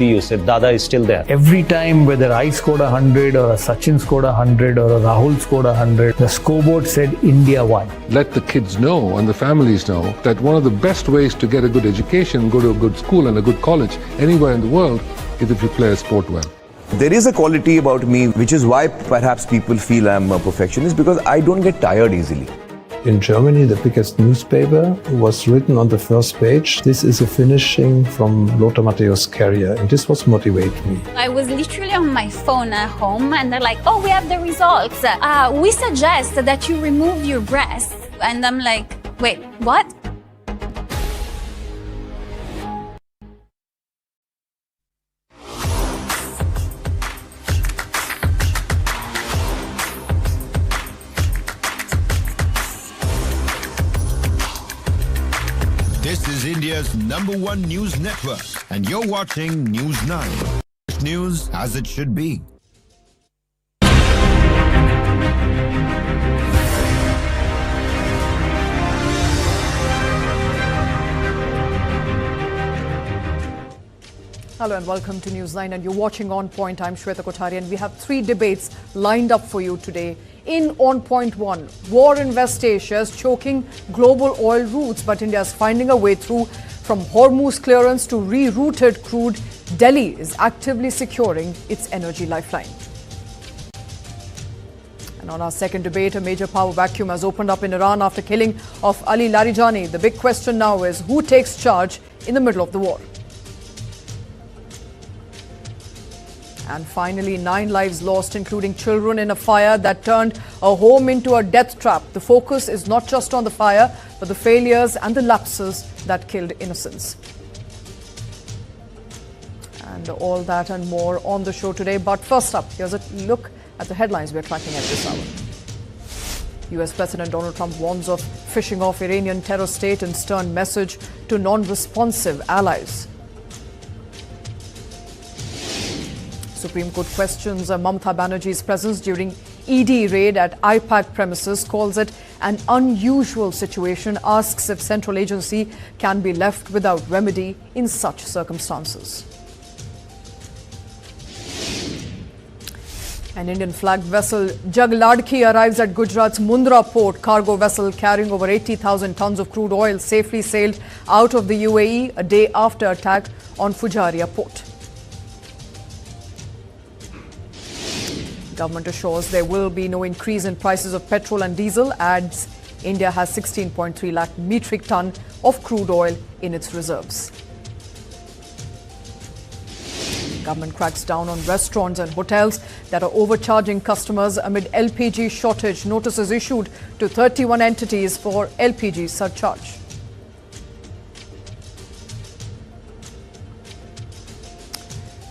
You said Dada is still there. Every time, whether I scored 100 or a Sachin scored 100 or a Rahul scored 100, the scoreboard said India won. Let the kids know and the families know that one of the best ways to get a good education, go to a good school and a good college anywhere in the world is if you play a sport well. There is a quality about me, which is why perhaps people feel I'm a perfectionist, because I don't get tired easily. In Germany, the biggest newspaper was written on the first page, "This is a finishing from Lothar Matthäus' career," and this was motivating me. I was literally on my phone at home and they're like, "Oh, we have the results. We suggest that you remove your breast." And I'm like, wait, what? This is India's #1 news network, and you're watching News9. News as it should be. Hello and welcome to News9, and you're watching On Point. I'm Shweta Kothari, and we have 3 debates lined up for you today. In On Point 1, war in West Asia is choking global oil routes, but India is finding a way through. From Hormuz clearance to rerouted crude, Delhi is actively securing its energy lifeline. And on our second debate, a major power vacuum has opened up in Iran after killing of Ali Larijani. The big question now is who takes charge in the middle of the war? And finally, 9 lives lost, including children, in a fire that turned a home into a death trap. The focus is not just on the fire, but the failures and the lapses that killed innocents. And all that and more on the show today. But first up, here's a look at the headlines we're tracking at this hour. US President Donald Trump warns of fishing off Iranian terror state in stern message to non-responsive allies. Supreme Court questions Mamata Banerjee's presence during ED raid at IPAC premises, calls it an unusual situation, asks if central agency can be left without remedy in such circumstances. An Indian flagged vessel Jagladki arrives at Gujarat's Mundra port. Cargo vessel carrying over 80,000 tons of crude oil safely sailed out of the UAE a day after attack on Fujairah port. Government assures there will be no increase in prices of petrol and diesel, adds India has 16.3 lakh metric ton of crude oil in its reserves. Government cracks down on restaurants and hotels that are overcharging customers amid LPG shortage. Notices issued to 31 entities for LPG surcharge.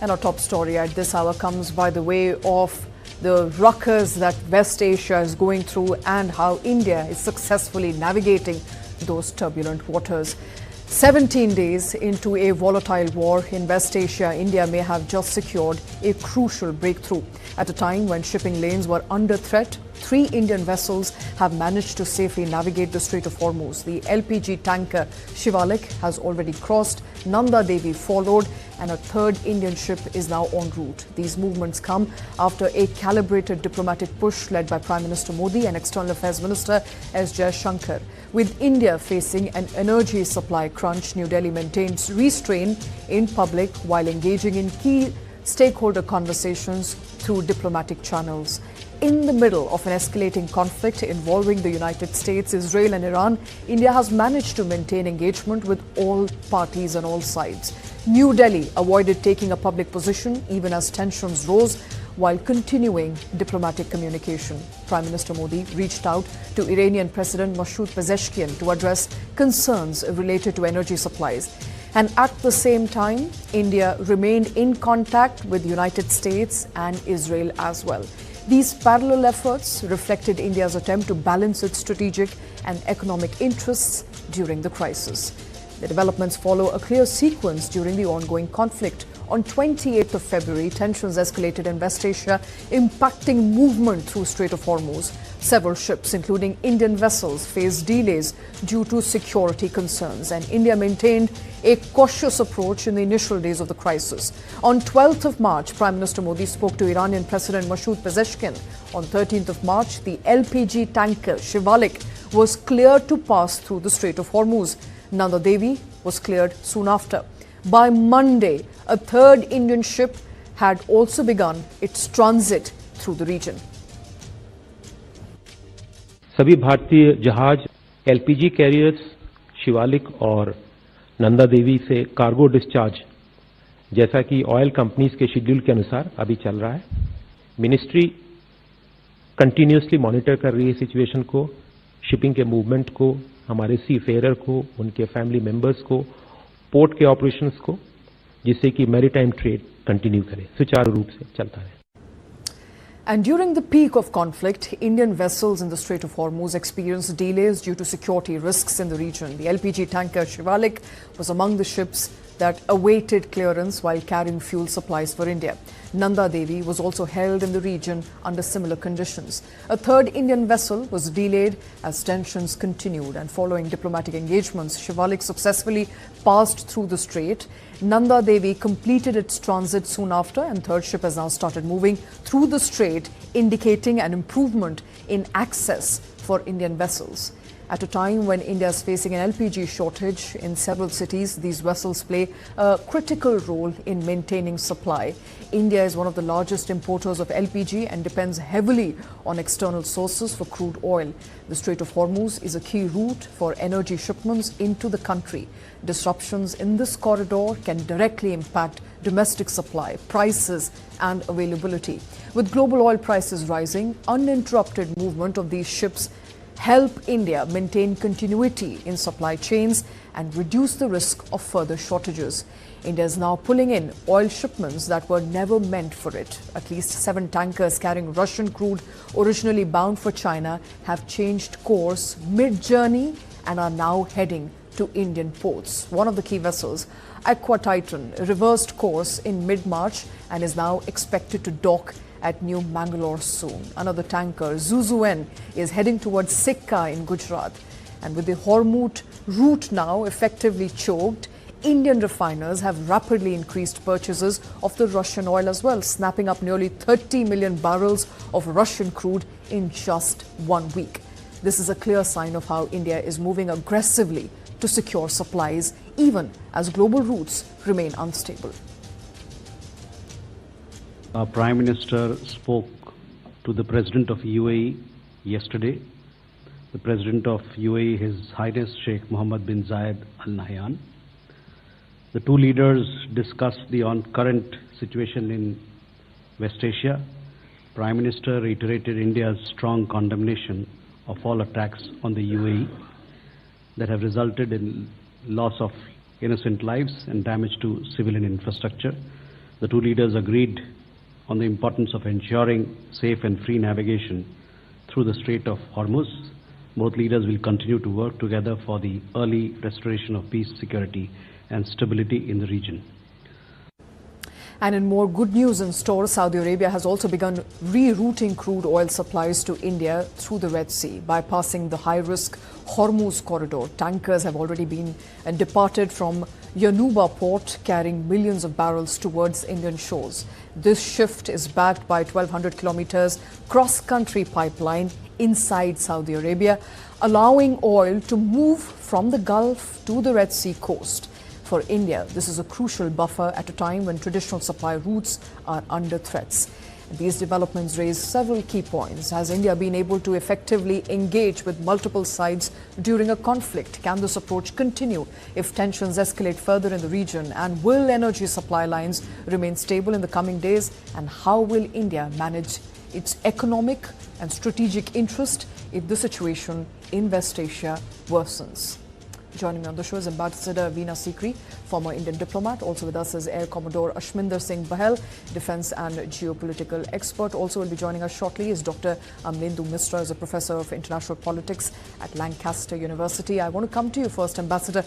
And our top story at this hour comes by the way of the ruckus that West Asia is going through and how India is successfully navigating those turbulent waters. 17 days into a volatile war in West Asia, India may have just secured a crucial breakthrough. At a time when shipping lanes were under threat, 3 Indian vessels have managed to safely navigate the Strait of Hormuz. The LPG tanker Shivalik has already crossed, Nanda Devi followed, and a 3rd Indian ship is now en route. These movements come after a calibrated diplomatic push led by Prime Minister Modi and External Affairs Minister S. Jaishankar. With India facing an energy supply crunch, New Delhi maintains restraint in public while engaging in key stakeholder conversations through diplomatic channels. In the middle of an escalating conflict involving the United States, Israel and Iran, India has managed to maintain engagement with all parties on all sides. New Delhi avoided taking a public position even as tensions rose while continuing diplomatic communication. Prime Minister Modi reached out to Iranian President Masoud Pezeshkian to address concerns related to energy supplies. And at the same time, India remained in contact with the United States and Israel as well. These parallel efforts reflected India's attempt to balance its strategic and economic interests during the crisis. The developments follow a clear sequence during the ongoing conflict. On 28th of February, tensions escalated in West Asia, impacting movement through Strait of Hormuz. Several ships, including Indian vessels, faced delays due to security concerns, and India maintained a cautious approach in the initial days of the crisis. On 12th of March, Prime Minister Modi spoke to Iranian President Masoud Pezeshkian. On 13th of March, the LPG tanker Shivalik was cleared to pass through the Strait of Hormuz. Nanda Devi was cleared soon after. By Monday, a third Indian ship had also begun its transit through the region. सभी भारतीय जहाज LPG carriers Shivalik और नंदा देवी से cargo discharge जैसा कि oil companies के schedule के अनुसार अभी चल रहा है। मिनिस्ट्री कंटिन्यूसली मॉनिटर कर रही है सिचुएशन को, शिपिंग के मूवमेंट को, हमारे सी फेयर को, उनके फैमिली मेंबर्स को, पोर्ट के ऑपरेशंस को, जिससे कि मैरीटाइम ट्रेड कंटिन्यू करे, सुचारू रूप से चलता रहे। And during the peak of conflict, Indian vessels in the Strait of Hormuz experienced delays due to security risks in the region. The LPG tanker Shivalik was among the ships that awaited clearance while carrying fuel supplies for India. Nanda Devi was also held in the region under similar conditions. A third Indian vessel was delayed as tensions continued, and following diplomatic engagements, Shivalik successfully passed through the strait. Nanda Devi completed its transit soon after, and third ship has now started moving through the strait, indicating an improvement in access for Indian vessels. At a time when India is facing an LPG shortage in several cities, these vessels play a critical role in maintaining supply. India is one of the largest importers of LPG and depends heavily on external sources for crude oil. The Strait of Hormuz is a key route for energy shipments into the country. Disruptions in this corridor can directly impact domestic supply, prices and availability. With global oil prices rising, uninterrupted movement of these ships help India maintain continuity in supply chains and reduce the risk of further shortages. India is now pulling in oil shipments that were never meant for it. At least 7 tankers carrying Russian crude originally bound for China have changed course mid-journey and are now heading to Indian ports. One of the key vessels, Aqua Titan, reversed course in mid-March and is now expected to dock at New Mangalore soon. Another tanker, Zuzuan, is heading towards Sikka in Gujarat. And with the Hormuz route now effectively choked, Indian refiners have rapidly increased purchases of the Russian oil as well, snapping up nearly 30 million barrels of Russian crude in just 1 week. This is a clear sign of how India is moving aggressively to secure supplies, even as global routes remain unstable. Our Prime Minister spoke to the President of UAE yesterday. The President of UAE, His Highness Sheikh Mohammed bin Zayed Al Nahyan. The two leaders discussed the current situation in West Asia. Prime Minister reiterated India's strong condemnation of all attacks on the UAE that have resulted in loss of innocent lives and damage to civilian infrastructure. The two leaders agreed on the importance of ensuring safe and free navigation through the Strait of Hormuz. Both leaders will continue to work together for the early restoration of peace, security and stability in the region. And in more good news in store, Saudi Arabia has also begun rerouting crude oil supplies to India through the Red Sea, bypassing the high-risk Hormuz corridor. Tankers have already been departed from Yanuba port, carrying millions of barrels towards Indian shores. This shift is backed by 1,200 kilometers cross-country pipeline inside Saudi Arabia, allowing oil to move from the Gulf to the Red Sea coast. For India, this is a crucial buffer at a time when traditional supply routes are under threats. These developments raise several key points. Has India been able to effectively engage with multiple sides during a conflict? Can this approach continue if tensions escalate further in the region? And will energy supply lines remain stable in the coming days? And how will India manage its economic and strategic interest if the situation in West Asia worsens? Joining me on the show is Ambassador Veena Sikri, former Indian diplomat. Also with us is Air Commodore Ashminder Singh Bahel, defense and geopolitical expert. Also will be joining us shortly is Dr. Amlendu Misra, as a professor of international politics at Lancaster University. I want to come to you first, Ambassador.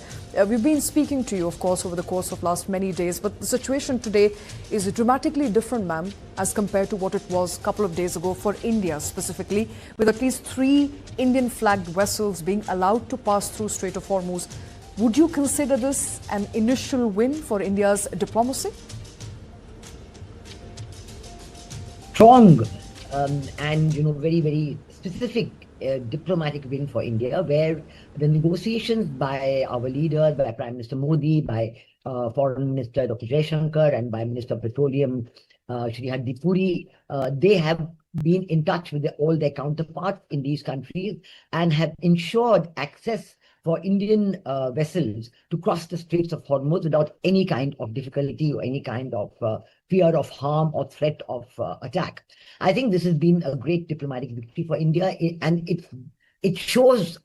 We've been speaking to you, of course, over the course of last many days, but the situation today is dramatically different, ma'am, as compared to what it was a couple of days ago for India specifically, with at least 3 Indian-flagged vessels being allowed to pass through Strait of Hormuz. Would you consider this an initial win for India's diplomacy? Strong and very, very specific diplomatic win for India, where the negotiations by our leaders, by Prime Minister Modi, by Foreign Minister Dr. Jaishankar, and by Minister of Petroleum Shri Hardeep Puri, they have been in touch with all their counterparts in these countries and have ensured access for Indian vessels to cross the Straits of Hormuz without any kind of difficulty or any kind of fear of harm or threat of attack. I think this has been a great diplomatic victory for India, and it shows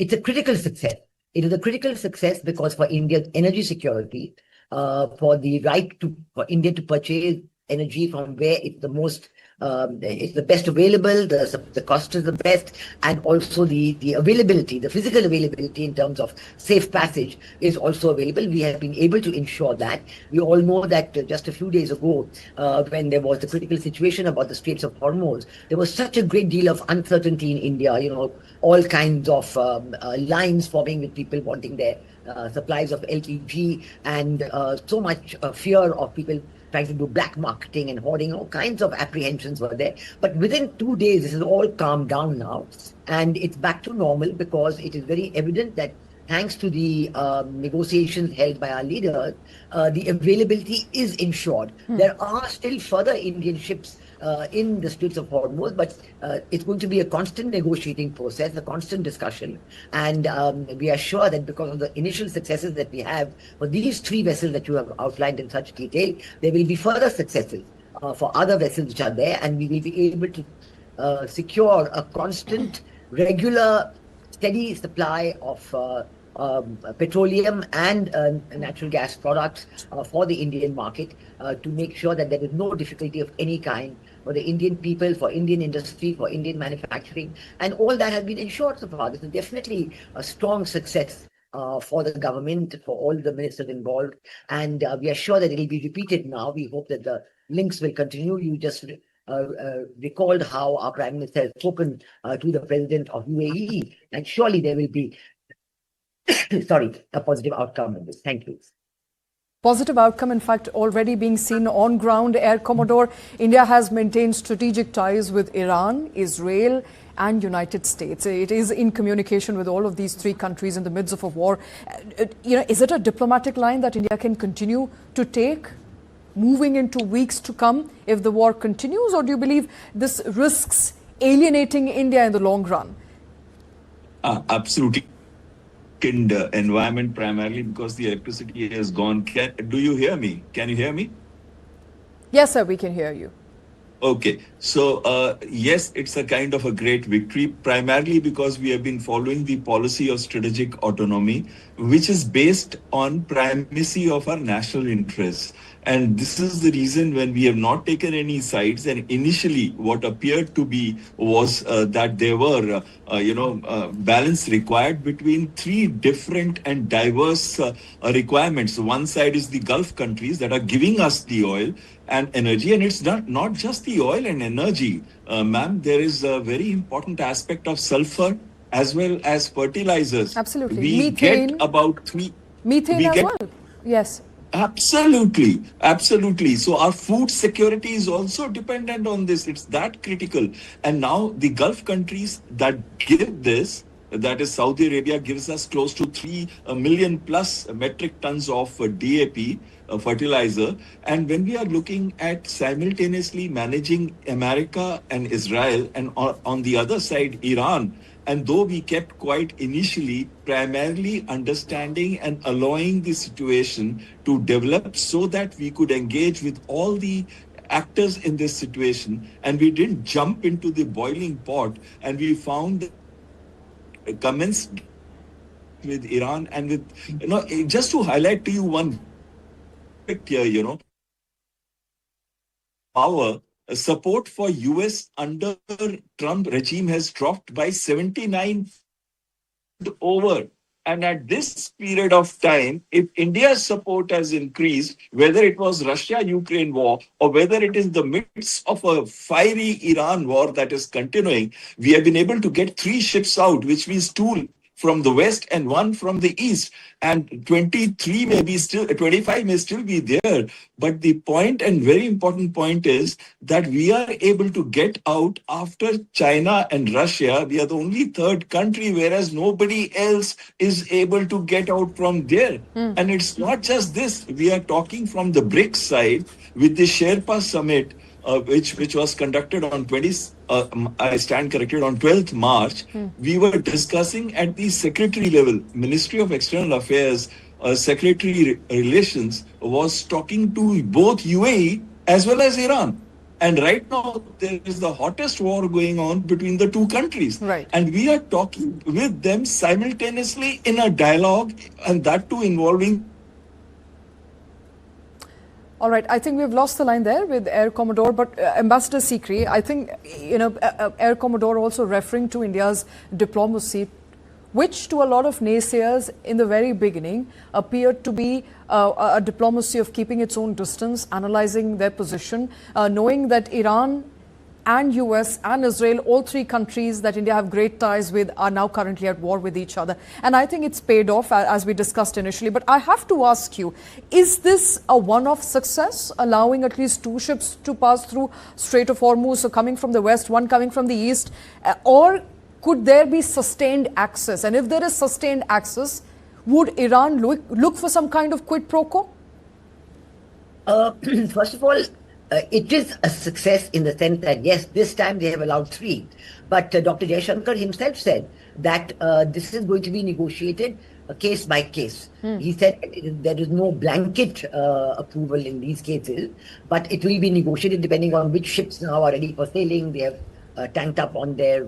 it's a critical success. It is a critical success because for India's energy security, for the right for India to purchase energy from where it's the most it's the best available, the cost is the best, and also the availability, the physical availability in terms of safe passage is also available. We have been able to ensure that. We all know that just a few days ago, when there was the critical situation about the Straits of Hormuz, there was such a great deal of uncertainty in India, all kinds of lines forming with people wanting their supplies of LPG, and so much fear of people trying to do black marketing and hoarding. All kinds of apprehensions were there. But within 2 days, this is all calmed down now. And it's back to normal because it is very evident that thanks to the negotiations held by our leaders, the availability is ensured. There are still further Indian ships in the Straits of Hormuz, but it's going to be a constant negotiating process, a constant discussion. And we are sure that because of the initial successes that we have for these 3 vessels that you have outlined in such detail, there will be further successes for other vessels which are there, and we will be able to secure a constant, regular, steady supply of petroleum and natural gas products for the Indian market to make sure that there is no difficulty of any kind for the Indian people, for Indian industry, for Indian manufacturing, and all that has been ensured so far. This is definitely a strong success for the government, for all the ministers involved, and we are sure that it will be repeated now. We hope that the links will continue. You just recalled how our Prime Minister has spoken to the President of UAE, and surely there will be a positive outcome in this. Thank you. Positive outcome, in fact, already being seen on ground. Air Commodore, India has maintained strategic ties with Iran, Israel, and United States. It is in communication with all of these 3 countries in the midst of a war. Is it a diplomatic line that India can continue to take moving into weeks to come if the war continues, or do you believe this risks alienating India in the long run? Absolutely. Environment primarily because the electricity has gone. Do you hear me? Can you hear me? Yes, sir, we can hear you. Okay, so yes, it's a kind of a great victory, primarily because we have been following the policy of strategic autonomy, which is based on primacy of our national interests. And this is the reason when we have not taken any sides, and initially what appeared to be was that there were, balance required between 3 different and diverse requirements. One side is the Gulf countries that are giving us the oil and energy, and it's not just the oil and energy, ma'am. There is a very important aspect of sulfur as well as fertilizers. Absolutely. We Methane, get about 3. Methane as well. Yes. Absolutely. So our food security is also dependent on this. It's that critical. And now the Gulf countries that give this, that is Saudi Arabia, gives us close to 3 million plus metric tons of DAP, fertilizer. And when we are looking at simultaneously managing America and Israel, and on the other side, Iran, and though we kept quiet initially, primarily understanding and allowing the situation to develop so that we could engage with all the actors in this situation, and we didn't jump into the boiling pot, and we found commenced with Iran and with, just to highlight to you one fact here, power support for US under Trump regime has dropped by 79%. over. And at this period of time, if India's support has increased, whether it was Russia-Ukraine war or whether it is the midst of a fiery Iran war that is continuing, we have been able to get 3 ships out, which means 2 from the west and 1 from the east. And 23 may be still, 25 may still be there. But the point, and very important point, is that we are able to get out after China and Russia. We are the only third country, whereas nobody else is able to get out from there. And it's not just this. We are talking from the BRICS side with the Sherpa summit, which was conducted on I stand corrected, on 12th March. We were discussing at the secretary level, Ministry of External Affairs, Secretary Relations was talking to both UAE as well as Iran. And right now, there is the hottest war going on between the 2 countries. Right. And we are talking with them simultaneously in a dialogue, and that too involving. All right, I think we've lost the line there with Air Commodore, but Ambassador Sikri, I think, Air Commodore also referring to India's diplomacy, which to a lot of naysayers in the very beginning appeared to be a diplomacy of keeping its own distance, analyzing their position, knowing that Iran and US and Israel, all 3 countries that India have great ties with, are now currently at war with each other. And I think it's paid off, as we discussed initially. But I have to ask you, is this a one-off success, allowing at least 2 ships to pass through Strait of Hormuz, so coming from the west, 1 coming from the east? Or could there be sustained access? And if there is sustained access, would Iran look for some kind of quid pro quo? First of all, it is a success in the sense that, yes, this time they have allowed 3. But Dr. Jaishankar himself said that this is going to be negotiated case by case. He said there is no blanket approval in these cases, but it will be negotiated depending on which ships now are ready for sailing. They have tanked up on their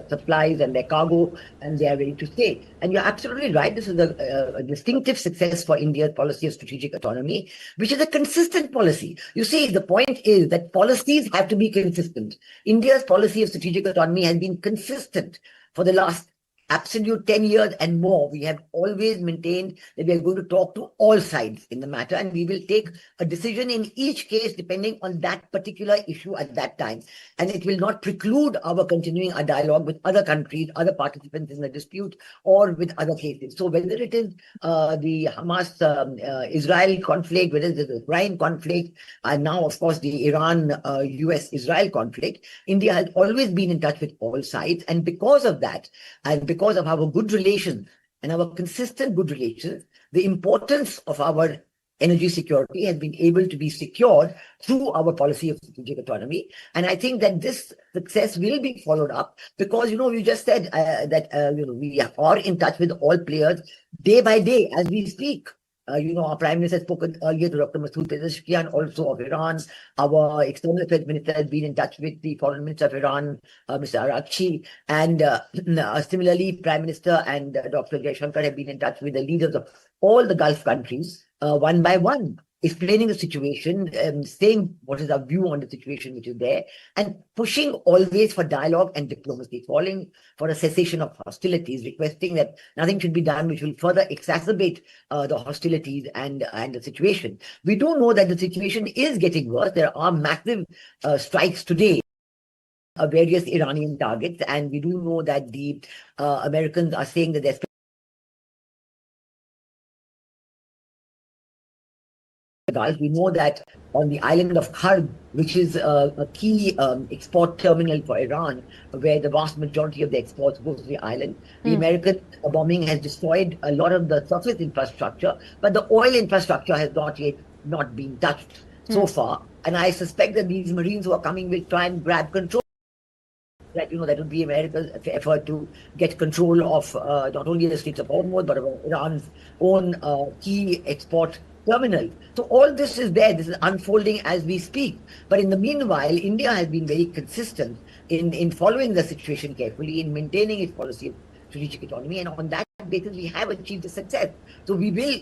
supplies and their cargo, and they are ready to stay. And you're absolutely right. This is a distinctive success for India's policy of strategic autonomy, which is a consistent policy. You see, the point is that policies have to be consistent. India's policy of strategic autonomy has been consistent for the last absolute 10 years and more. We have always maintained that we are going to talk to all sides in the matter, and we will take a decision in each case depending on that particular issue at that time. And it will not preclude our continuing a dialogue with other countries, other participants in the dispute, or with other cases. So whether it is the Hamas-Israel conflict, whether it is the Ukraine conflict, and now, of course, the Iran-US-Israel conflict, India has always been in touch with all sides. And because of that, and because of our good relations and our consistent good relations, the importance of our energy security has been able to be secured through our policy of strategic autonomy. And I think that this success will be followed up because, you just said that we are in touch with all players day by day as we speak. Our Prime Minister has spoken earlier to Dr. Masood Pezeshkian, also of Iran. Our External Affairs Minister has been in touch with the Foreign Minister of Iran, Mr. Arakchi. And similarly, Prime Minister and Dr. Jaishankar have been in touch with the leaders of all the Gulf countries, one by one, explaining the situation, saying what is our view on the situation which is there, and pushing always for dialogue and diplomacy, calling for a cessation of hostilities, requesting that nothing should be done which will further exacerbate the hostilities and the situation. We do know that the situation is getting worse. There are massive strikes today of various Iranian targets, and we do know that the Americans are saying that they're Gulf. We know that on the island of Crude, which is a key export terminal for Iran, where the vast majority of the exports go to the island, the American bombing has destroyed a lot of the surface infrastructure, but the oil infrastructure has not been touched so far. And I suspect that these Marines who are coming will try and grab control. That that would be America's effort to get control of not only the Strait of Hormuz, but of Iran's own key export terminal. So all this is there. This is unfolding as we speak. But in the meanwhile, India has been very consistent in following the situation carefully, in maintaining its policy of strategic autonomy, and on that basis, we have achieved a success. So we will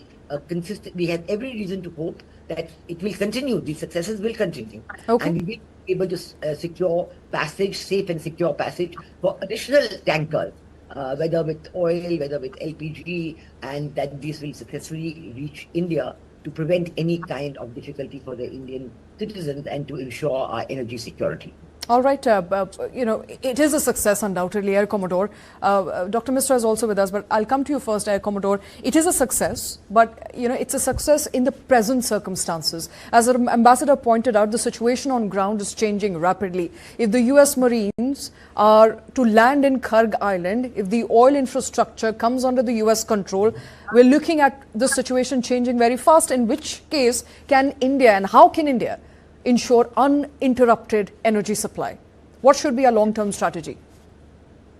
we have every reason to hope that it will continue. These successes will continue, and we will be able to secure passage, safe and secure passage for additional tankers whether with oil, whether with LPG, and that this will successfully reach India to prevent any kind of difficulty for the Indian citizens and to ensure our energy security. All right, it is a success undoubtedly, Air Commodore. Dr. Misra is also with us, but I'll come to you first, Air Commodore. It is a success, but it's a success in the present circumstances. As our ambassador pointed out, the situation on ground is changing rapidly. If the US Marines are to land in Karg Island, if the oil infrastructure comes under the US control, we're looking at the situation changing very fast, in which case can India and how can India ensure uninterrupted energy supply? What should be a long-term strategy?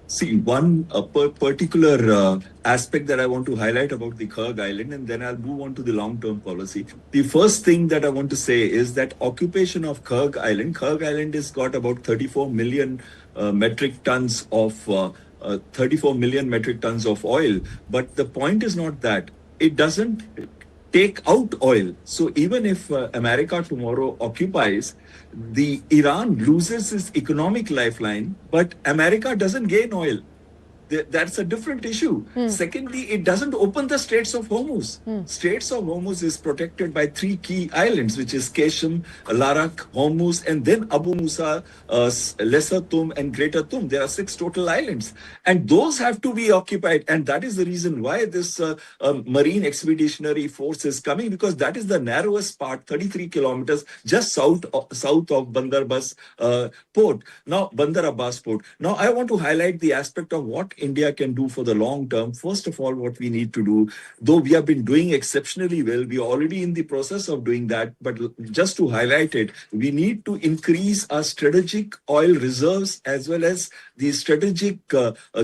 See, one particular aspect that I want to highlight about the Karg Island, and then I'll move on to the long-term policy. The first thing that I want to say is that occupation of Karg Island has got about 34 million metric tons of 34 million metric tons of oil. But the point is not that. It doesn't take out oil. So even if America tomorrow occupies, the Iran loses its economic lifeline, but America doesn't gain oil. That's a different issue. Secondly, it doesn't open the Straits of Hormuz. Straits of Hormuz is protected by 3 key islands, which is Keshem, Larak, Hormuz, and then Abu Musa, Lesser Tum, and Greater Tum. There are 6 total islands. And those have to be occupied. And that is the reason why this Marine Expeditionary Force is coming, because that is the narrowest part, 33 kilometers, just south of Bandar Abbas port. Now, Bandar Abbas port. Now, I want to highlight the aspect of what India can do for the long term. First of all, what we need to do, though we have been doing exceptionally well, we are already in the process of doing that, but just to highlight it, we need to increase our strategic oil reserves as well as the strategic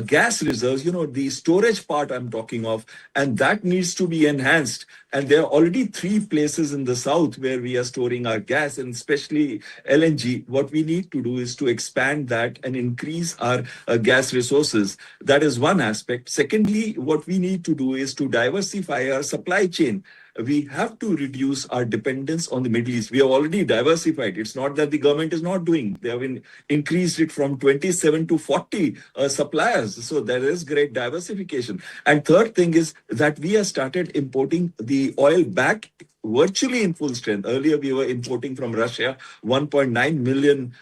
gas reserves, the storage part I'm talking of, and that needs to be enhanced. And there are already 3 places in the south where we are storing our gas, and especially LNG. What we need to do is to expand that and increase our gas resources. That is one aspect. Secondly, what we need to do is to diversify our supply chain. We have to reduce our dependence on the Middle East. We have already diversified. It's not that the government is not doing. They have increased it from 27 to 40 suppliers. So there is great diversification. And third thing is that we have started importing the oil back virtually in full strength. Earlier, we were importing from Russia 1.9 million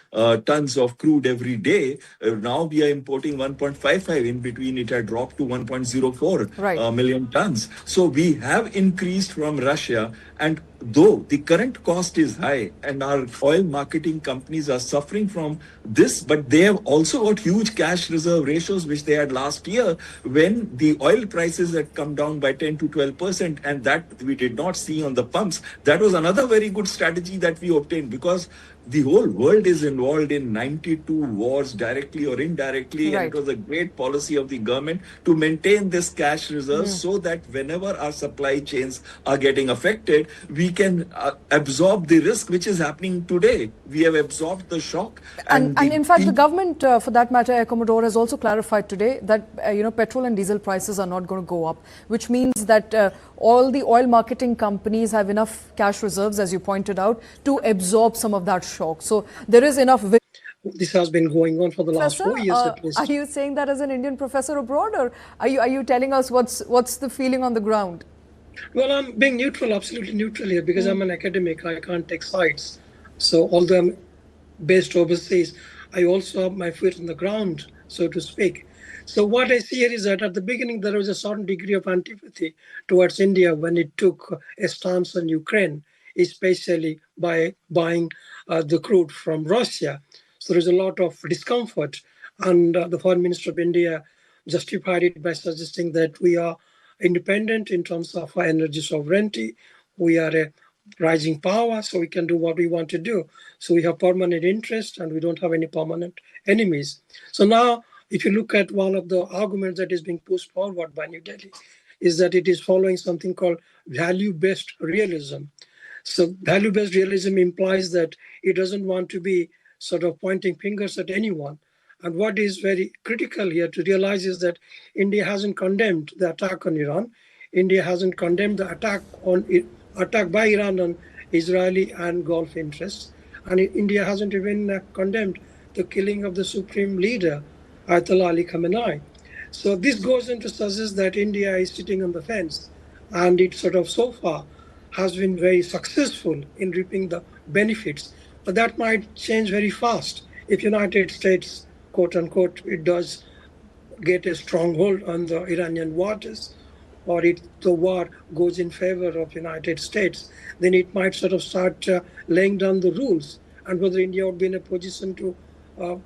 tons of crude every day. Now we are importing 1.55. In between, it had dropped to 1.04 million tons. So we have increased from Russia. And though the current cost is high and our oil marketing companies are suffering from this, but they have also got huge cash reserve ratios, which they had last year when the oil prices had come down by 10 to 12%, and that we did not see on the pumps. That was another very good strategy that we obtained, because the whole world is involved in 92 wars, directly or indirectly, and it was a great policy of the government to maintain this cash reserves so that whenever our supply chains are getting affected, we can absorb the risk which is happening today. We have absorbed the shock. And in fact, the government, for that matter, Air Commodore, has also clarified today that petrol and diesel prices are not going to go up, which means that all the oil marketing companies have enough cash reserves, as you pointed out, to absorb some of that shock. So there is enough. This has been going on for the last 4 years at least. Are you saying that as an Indian professor abroad, or are you telling us what's the feeling on the ground? Well, I'm being neutral, absolutely neutral here, because I'm an academic. I can't take sides. So although I'm based overseas, I also have my feet on the ground, so to speak. So what I see here is that at the beginning, there was a certain degree of antipathy towards India when it took a stance on Ukraine, especially by buying the crude from Russia. So there is a lot of discomfort. And the Foreign Minister of India justified it by suggesting that we are independent in terms of our energy sovereignty. We are a rising power, so we can do what we want to do. So we have permanent interest and we don't have any permanent enemies. So now, if you look at one of the arguments that is being pushed forward by New Delhi, is that it is following something called value-based realism. So value-based realism implies that it doesn't want to be sort of pointing fingers at anyone. And what is very critical here to realize is that India hasn't condemned the attack on Iran. India hasn't condemned the attack by Iran on Israeli and Gulf interests. And India hasn't even condemned the killing of the supreme leader, Ayatollah Ali Khamenei. So this goes into suggest that India is sitting on the fence, and it sort of so far has been very successful in reaping the benefits. But that might change very fast if United States, quote unquote, it does get a stronghold on the Iranian waters, or if the war goes in favor of United States, then it might sort of start laying down the rules, and whether India would be in a position to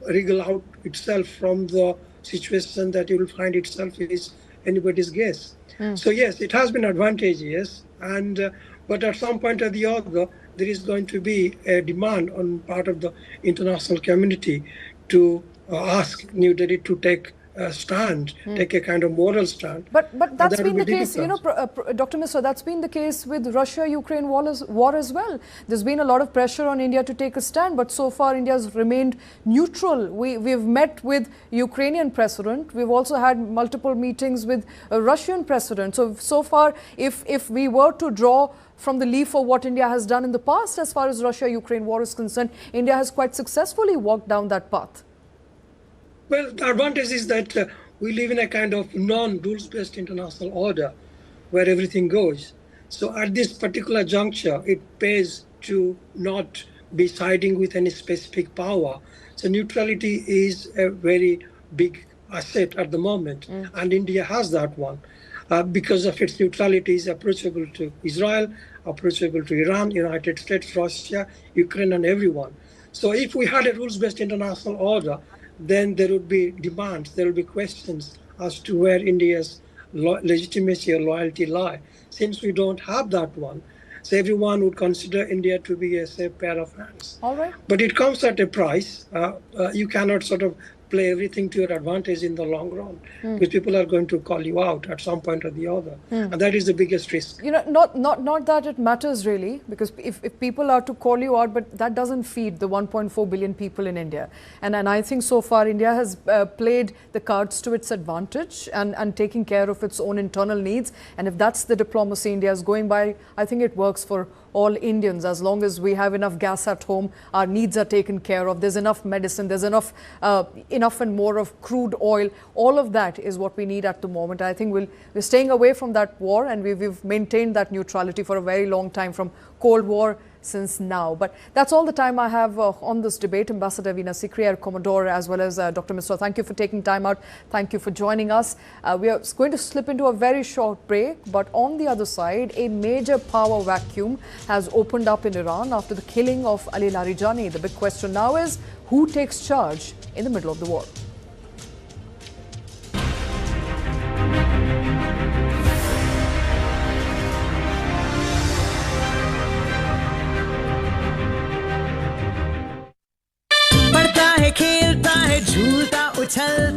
wriggle out itself from the situation that it will find itself is anybody's guess. So yes, it has been advantageous, and but at some point or the other, there is going to be a demand on part of the international community to ask New Delhi to take a stand, take a kind of moral stand. But that's been the case, you know, Dr. Misra, that's been the case with Russia-Ukraine war as well. There's been a lot of pressure on India to take a stand, but so far India has remained neutral. We've met with Ukrainian president. We've also had multiple meetings with a Russian president. So far, if we were to draw from the leaf of what India has done in the past as far as Russia-Ukraine war is concerned, India has quite successfully walked down that path. Well, the advantage is that we live in a kind of non-rules-based international order where everything goes. So at this particular juncture, it pays to not be siding with any specific power. So neutrality is a very big asset at the moment, and India has that one. Because of its neutrality, is approachable to Israel, approachable to Iran, United States, Russia, Ukraine, and everyone. So if we had a rules-based international order, then there would be demands, there will be questions as to where India's legitimacy or loyalty lie. Since we don't have that one, so everyone would consider India to be a safe pair of hands. All right. But it comes at a price. You cannot sort of play everything to your advantage in the long run, because people are going to call you out at some point or the other, and that is the biggest risk. You know, not that it matters really, because if people are to call you out, but that doesn't feed the 1.4 billion people in India, and I think so far India has played the cards to its advantage and taking care of its own internal needs, and if that's the diplomacy India is going by, I think it works for all Indians. As long as we have enough gas at home, our needs are taken care of, there's enough medicine, there's enough and more of crude oil. All of that is what we need at the moment. I think we're staying away from that war, and we've maintained that neutrality for a very long time, from Cold War since now. But that's all the time I have on this debate. Ambassador Veena Sikri, Air Commodore, as well as Dr. Misra, thank you for taking time out. Thank you for joining us. We are going to slip into a very short break, but on the other side, a major power vacuum has opened up in Iran after the killing of Ali Larijani. The big question now is, who takes charge in the middle of the war? खेलता है झूलता उछलता